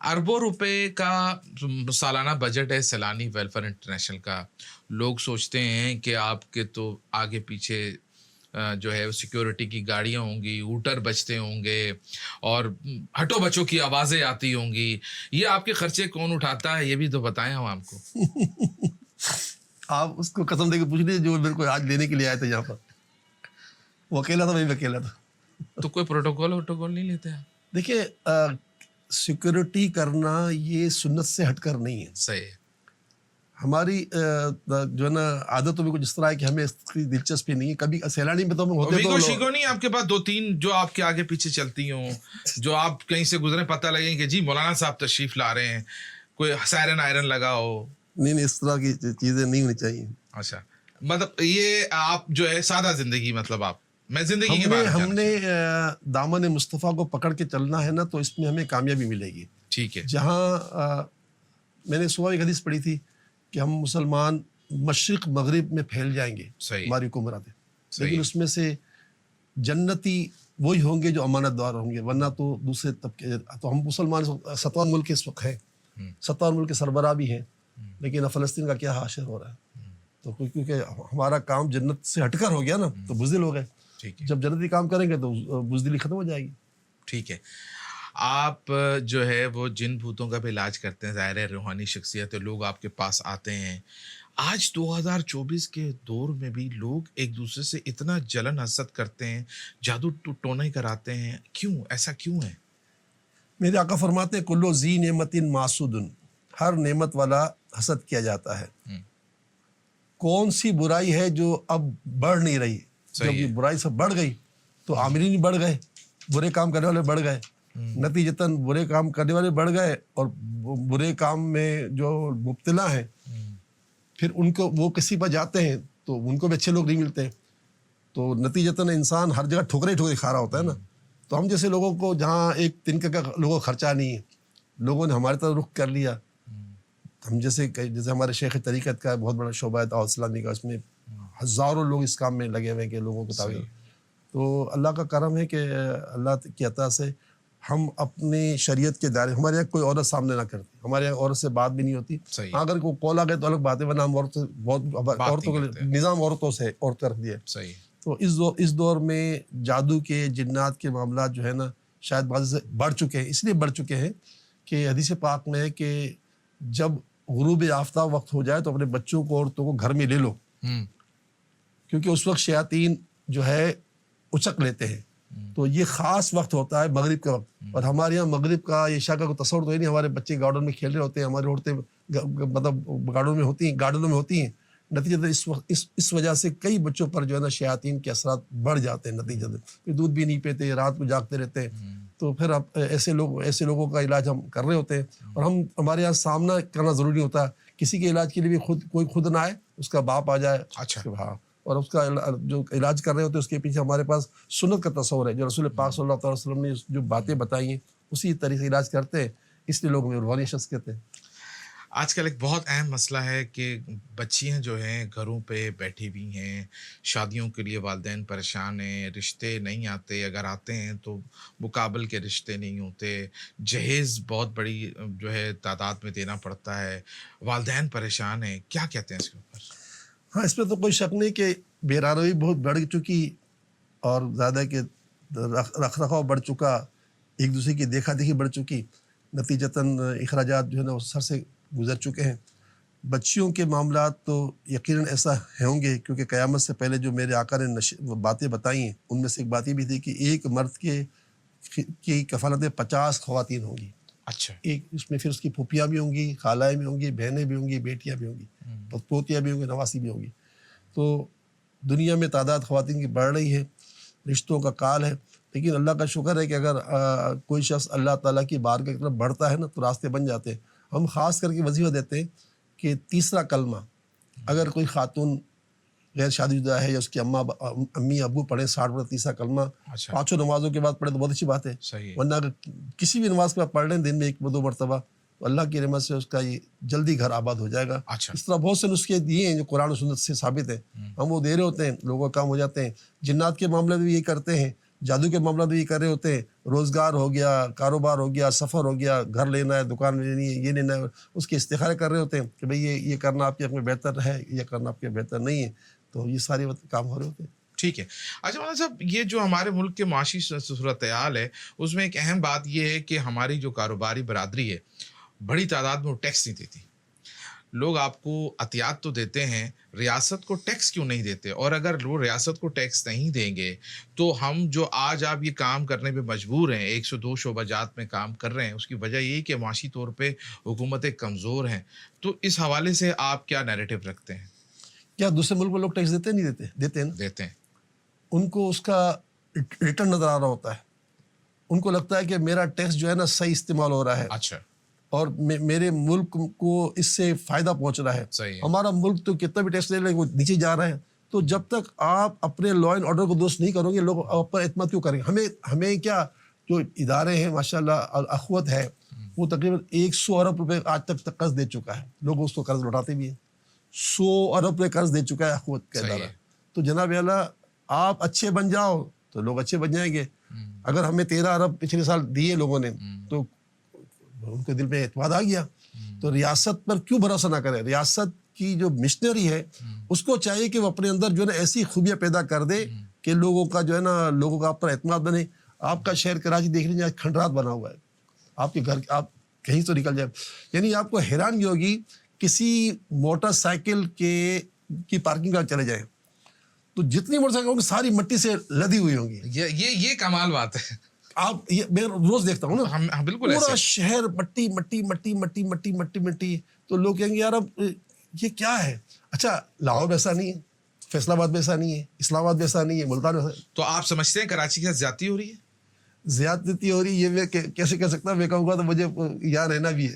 اربوں روپے کا سالانہ بجٹ ہے سیلانی ویلفیئر انٹرنیشنل کا. لوگ سوچتے ہیں کہ آپ کے تو آگے پیچھے جو ہے سیکیورٹی کی گاڑیاں ہوں گی, ہوٹر بجتے ہوں گے اور ہٹو بچوں کی آوازیں آتی ہوں گی. یہ آپ کے خرچے کون اٹھاتا ہے, یہ بھی تو بتائیں ہم آپ کو. آپ اس کو قسم دے کے پوچھ لیجیے جو میرے کو آج لینے کے لیے آئے تھے یہاں پر. وہ اکیلا تھا, میں بھی اکیلا تھا. تو کوئی پروٹوکول نہیں لیتے آپ؟ دیکھیے, سیکورٹی کرنا یہ سنت سے ہٹ کر نہیں ہے. صحیح. ہماری جو ہے نا عادتوں میں کچھ اس طرح ہے کہ ہمیں اس کی دلچسپی نہیں ہے. کبھی سیلانی میں تو ہم ہوتے ویگو شیگو نہیں آپ کے پاس 2-3 جو آپ کے آگے پیچھے چلتی ہوں, جو آپ کہیں سے گزرے پتہ لگے کہ جی مولانا صاحب تشریف لا رہے ہیں, کوئی سائرن آئرن لگا ہو؟ نہیں, اس طرح کی چیزیں نہیں ہونی چاہیے. اچھا, مطلب یہ آپ جو ہے سادہ زندگی, مطلب آپ میں زندگی کے بارے میں ہم نے دامن مصطفیٰ کو پکڑ کے چلنا ہے نا, تو اس میں ہمیں کامیابی ملے گی. ٹھیک ہے. جہاں میں نے صبح ایک حدیث پڑھی تھی کہ ہم مسلمان مشرق مغرب میں پھیل جائیں گے, ہماری حکمرات ہے, لیکن اس میں سے جنتی وہی ہوں گے جو امانت دار ہوں گے, ورنہ تو دوسرے طبقے. تو ہم مسلمان 57 ملک اس وقت ہیں, 57 ملک کے سربراہ بھی ہیں, لیکن فلسطین کا کیا حاشر ہو رہا ہے. تو کیونکہ ہمارا کام جنت سے ہٹ کر ہو گیا نا, تو بزدل ہو گئے. جب جنتی کام کریں گے تو بزدلی ختم ہو جائے گی. ٹھیک ہے. آپ جو ہے وہ جن بھوتوں کا بھی علاج کرتے ہیں, ظاہر ہے روحانی شخصیت ہے, لوگ آپ کے پاس آتے ہیں. آج 2024 کے دور میں بھی لوگ ایک دوسرے سے اتنا جلن حسد کرتے ہیں, جادو ٹونے کراتے ہیں, کیوں ایسا کیوں ہے؟ میرے آقا فرماتے ہیں کلو ذی نعمت معصود, ہر نعمت والا حسد کیا جاتا ہے. کون سی برائی ہے جو اب بڑھ نہیں رہی؟ جب یہ برائی سب بڑھ گئی تو عاملین بڑھ گئے, برے کام کرنے والے بڑھ گئے, نتیجتاً برے کام کرنے والے بڑھ گئے, اور برے کام میں جو مبتلا ہیں پھر ان کو وہ کسی پر جاتے ہیں تو ان کو بھی اچھے لوگ نہیں ملتے, تو نتیجتاً انسان ہر جگہ ٹھوکرے کھا رہا ہوتا ہے نا. تو ہم جیسے لوگوں کو جہاں ایک تنکے کا لوگوں کا خرچہ نہیں ہے, لوگوں نے ہماری طرف رخ کر لیا. ہم جیسے ہمارے شیخ طریقت کا بہت بڑا شعبہ ہے دعوت اسلامی کا, اس میں ہزاروں لوگ اس کام میں لگے ہوئے ہیں کہ لوگوں کو تعویذ. تو اللہ کا کرم ہے کہ اللہ کی عطا سے ہم اپنی شریعت کے دائرے, ہمارے یہاں کوئی عورت سامنے نہ کرتی, ہمارے یہاں عورت سے بات بھی نہیں ہوتی. اگر کوئی کال آ گئے تو الگ بات ہے, ورنہ ہم عورتوں کے نظام عورتوں سے عورت رکھ دیا. تو اس دور میں جادو کے جنات کے معاملات جو ہے نا شاید بعض سے بڑھ چکے ہیں. اس لیے بڑھ چکے ہیں کہ حدیث پاک میں ہے کہ جب غروب آفتاب وقت ہو جائے تو اپنے بچوں کو عورتوں کو گھر میں لے لو, کیونکہ اس وقت شیاطین جو ہے اچک لیتے ہیں. تو یہ خاص وقت ہوتا ہے مغرب کا وقت, اور ہمارے یہاں مغرب کا عشاء کا کوئی تصور تو ہی نہیں. ہمارے بچے گارڈن میں کھیل رہے ہوتے ہیں, ہماری عورتیں مطلب گارڈنوں میں ہوتی ہیں. نتیجہ اس وجہ سے کئی بچوں پر جو ہے نا شیاطین کے اثرات بڑھ جاتے ہیں. نتیجہ پھر دودھ بھی نہیں پیتے, رات کو جاگتے رہتے ہیں. تو پھر اب ایسے لوگوں کا علاج ہم کر رہے ہوتے ہیں, اور ہمارے یہاں سامنا کرنا ضروری ہوتا ہے. کسی کے علاج کے لیے بھی کوئی خود نہ آئے, اس کا باپ آ جائے. ہاں, اور اس کا جو علاج کر رہے ہوتے ہیں اس کے پیچھے ہمارے پاس سنت کا تصور ہے, جو رسول پاک صلی اللہ علیہ وسلم نے جو باتیں بتائی ہیں اسی طریقے سے علاج کرتے ہیں. اس لیے لوگ میں روحانی شخص کہتے ہیں. آج کل ایک بہت اہم مسئلہ ہے کہ بچیاں جو ہیں گھروں پہ بیٹھی ہوئی ہیں, شادیوں کے لیے والدین پریشان ہیں, رشتے نہیں آتے, اگر آتے ہیں تو مقابل کے رشتے نہیں ہوتے, جہیز بہت بڑی جو ہے تعداد میں دینا پڑتا ہے, والدین پریشان ہیں. کیا کہتے ہیں اس کے اوپر؟ ہاں, اس پہ تو کوئی شک نہیں کہ بے-راروی بہت بڑھ چکی, اور زیادہ کہ رکھ رکھاؤ بڑھ چکا, ایک دوسرے کی دیکھا دیکھی بڑھ چکی. نتیجتاً اخراجات جو ہے نا وہ سر سے گزر چکے ہیں. بچیوں کے معاملات تو یقیناً ایسا ہوں گے, کیونکہ قیامت سے پہلے جو میرے آقا نے باتیں بتائی ہیں ان میں سے ایک بات یہ بھی تھی کہ ایک مرد کی کفالت میں 50 خواتین ہوں گی. اچھا. ایک اس میں پھر اس کی پھوپھیاں بھی ہوں گی, خالائیں بھی ہوں گی, بہنیں بھی ہوں گی, بیٹیاں بھی ہوں گی, پوتیاں بھی ہوں گی, نواسی بھی ہوں گی. تو دنیا میں تعداد خواتین کی بڑھ رہی ہے, رشتوں کا کال ہے. لیکن اللہ کا شکر ہے کہ اگر کوئی شخص اللہ تعالیٰ کی بارگاہ کی طرف بڑھتا ہے نا تو راستے بن جاتے ہیں. ہم خاص کر کے وظیفہ دیتے ہیں کہ تیسرا کلمہ اگر کوئی خاتون غیر شادی شدہ ہے یا اس کی امی ابو پڑھیں 60 پڑھیں تیسرا کلمہ 5 نمازوں کے بعد پڑھیں تو بہت اچھی بات ہے. ورنہ اگر کسی بھی نماز کے بعد پڑھ لیں دن میں 1-2 مرتبہ تو اللہ کی رحمت سے اس کا یہ جلدی گھر آباد ہو جائے گا. اس طرح بہت سے نسخے دیے ہیں جو قرآن و سنت سے ثابت ہیں, ہم وہ دے رہے ہوتے ہیں, لوگوں کا کام ہو جاتے ہیں. جنات کے معاملے میں بھی یہ کرتے ہیں, جادو کے معاملات میں یہ کر رہے ہوتے ہیں, روزگار ہو گیا, کاروبار ہو گیا, سفر ہو گیا, گھر لینا ہے, دکان لینی ہے, یہ لینا ہے, اس کے استخارے کر رہے ہوتے ہیں کہ بھئی یہ کرنا آپ کے حق میں بہتر ہے, یہ کرنا آپ کے بہتر نہیں ہے. تو یہ سارے کام ہو رہے ہوتے ہیں. ٹھیک ہے. اچھا مولانا صاحب, یہ جو ہمارے ملک کے معاشی صورتحال ہے, اس میں ایک اہم بات یہ ہے کہ ہماری جو کاروباری برادری ہے بڑی تعداد میں وہ ٹیکس نہیں دیتی. لوگ آپ کو عطیات تو دیتے ہیں, ریاست کو ٹیکس کیوں نہیں دیتے؟ اور اگر وہ ریاست کو ٹیکس نہیں دیں گے تو ہم جو آج آپ یہ کام کرنے پہ مجبور ہیں, 102 شعبہ جات میں کام کر رہے ہیں, اس کی وجہ یہی کہ معاشی طور پہ حکومتیں کمزور ہیں. تو اس حوالے سے آپ کیا نیریٹو رکھتے ہیں؟ کیا دوسرے ملک میں لوگ ٹیکس دیتے نہیں دیتے؟ دیتے ہیں نا. دیتے ہیں. ان کو اس کا ریٹرن نظر آ رہا ہوتا ہے. ان کو لگتا ہے کہ میرا ٹیکس جو ہے نا صحیح استعمال ہو رہا ہے. اچھا. اور میرے ملک کو اس سے فائدہ پہنچ رہا ہے. ہمارا ملک تو کتنا بھی ٹیکس لے لے وہ نیچے جا رہا ہے. تو جب تک آپ اپنے لا اینڈ آرڈر کو درست نہیں کرو گے, لوگ آپ پر اعتماد کیوں کریں گے؟ ہمیں کیا جو ادارے ہیں ماشاءاللہ اخوت ہے, وہ تقریباً 100 ارب روپے آج تک قرض دے چکا ہے. لوگ اس کو قرض لوٹاتے بھی ہیں. 100 ارب روپے قرض دے چکا ہے اخوت کا ادارہ. تو جناب اعلیٰ آپ اچھے بن جاؤ تو لوگ اچھے بن جائیں گے. اگر ہمیں 13 ارب پچھلے سال دیے لوگوں نے تو ان کے دل میں اعتماد آ گیا. تو ریاست پر کیوں بھروسہ نہ کرے؟ ریاست کی جو مشنری ہے اس کو چاہیے کہ وہ اپنے اندر جو ہے نا ایسی خوبیاں پیدا کر دے کہ لوگوں کا جو ہے نا لوگوں کا آپ پر اعتماد بنے. آپ کا شہر کراچی دیکھ لیجیے, کھنڈرات بنا ہوا ہے. آپ کے گھر آپ کہیں تو نکل جائے, یعنی آپ کو حیرانگی ہوگی, کسی موٹر سائیکل کی پارکنگ کا چلے جائیں تو جتنی موٹر سائیکل ہوں گی ساری مٹی سے لدی ہوئی ہوں گی. یہ کمال بات ہے. آپ میں روز دیکھتا ہوں نا, بالکل پورا شہر مٹی مٹی مٹی مٹی مٹی مٹی مٹی. تو لوگ کہیں گے یار اب یہ کیا ہے؟ اچھا لاہور میں ایسا نہیں ہے, فیصل آباد میں ایسا نہیں ہے, اسلام آباد میں ایسا نہیں ہے, ملتان میں. تو آپ سمجھتے ہیں کراچی کے ساتھ زیادتی ہو رہی ہے؟ زیادتی ہو رہی ہے, یہ میں کیسے کہہ سکتا ہوں. میں کہوں گا تو مجھے یہاں رہنا بھی ہے.